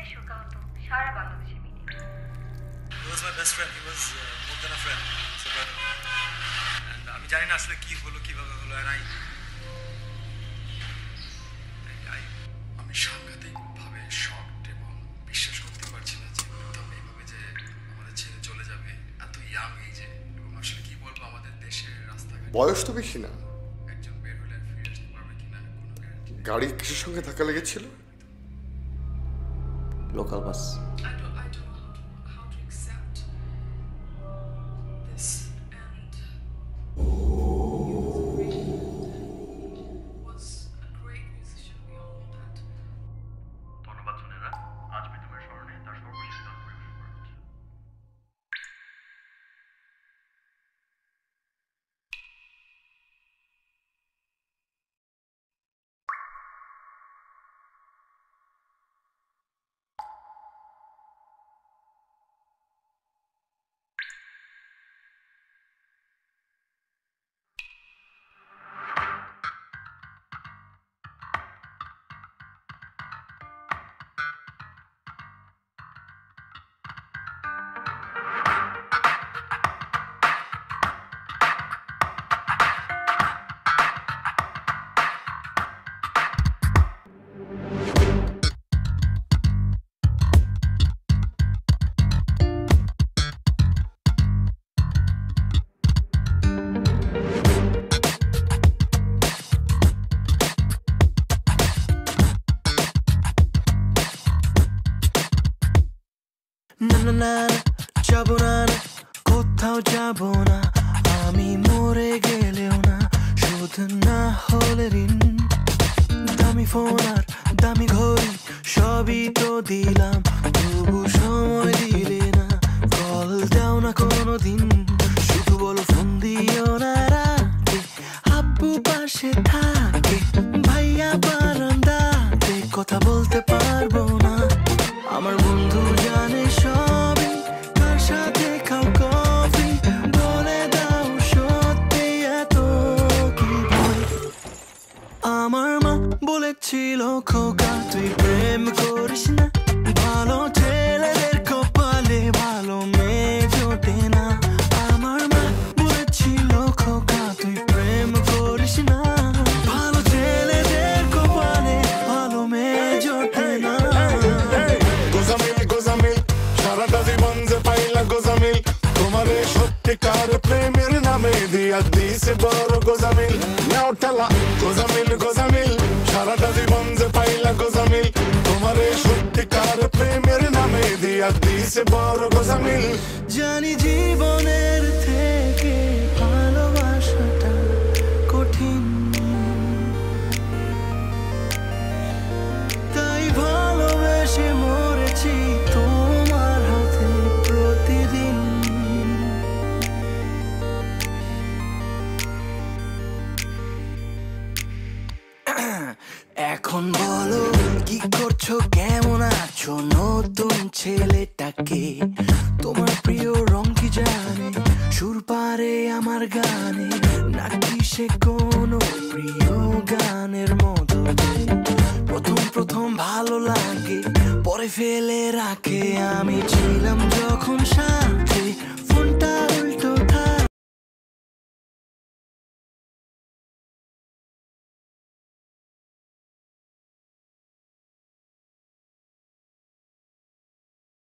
বিশ্বকাপ তো সারা বাংলাদেশে media. He was my best friend. He was more than a friend. It's a brother. And আমি জানি না আসলে কি হলো কিভাবে হলো and আমি সাংঘাতিকভাবে শকড এবং বিশ্বাস করতে পারছি না যে প্রীতম এইভাবে যে আমাদের ছেড়ে চলে যাবে এত ইয়াং এজে এবং আসলে কি বলবো আমাদের দেশের রাস্তাঘাট বয়স তো বেশি না। একজন বের হলে ফিরে আসতে পারবে কিনা কোনো গ্যারান্টি গাড়ি কিসের সঙ্গে ধাক্কা লেগেছিল? Local bus. I don't know how to accept this, and he was a great musician. We all know that. ধন্যবাদ সোনেরা, আজ প্রীতমের স্মরণে তার সর্বশেষ গান পরিবেশন করা হচ্ছে। না না না যাবো না, কোথাও যাবো না, আমি মরে গেলেও না, শুধু না হলে ঋণ। দামি ফোন আর দামি ঘড়ি সবই তো দিলাম, তবু সময় দিলে না, কল দাও না কোনোদিন। শুধু বলো ফোন দিও না রাতে, আব্বু পাশে থাকে, ভাইয়া বারান্দাতে, কথা বলতে পারবো না। আমার বন্ধু জানে সবই, কার সাথে খাও কফি, বলে দাও সত্যি এত কি ভয়। আমার মা বলেছিল খোকা তুই প্রেম করিস না, ভালো ছেলেদের কপালে ভালো মেয়ে জোটে না। আমার মা বলেছিল খোকা তুই প্রেম করিস না, ভালো ছেলেদের কপালে ভালো মেয়ে জোটে না। গোজামিল সারাটা জীবন যে পাইলা গোজামিল, তোমারে সত্যিকার প্রেমের নামে দিয়া দিছে বড় গোজামিল। নাও ঠেলা গোজামিল সারাটা জীবন যে পাইলা গোজামিল, তোমারে সত্যিকার প্রেমের নামে দিয়া দিছে বড় গোজামিল। জানি জীবনের থেকে ভালোবাসাটা কঠিন, তাই ভালোবেসে মরেছি তোমার হাতে প্রতিদিন। এখন বলো কি করছো, কেমন আছো নতুন ছেলেটাকে, তোমার প্রিয় রং কি জানে, সুর পারে আমার গানে, নাকি সে কোনো প্রিয় গানের মতো। প্রথম ভালো লাগে, পরে ফেলে রাখে, আমি ছিলাম যখন সাথে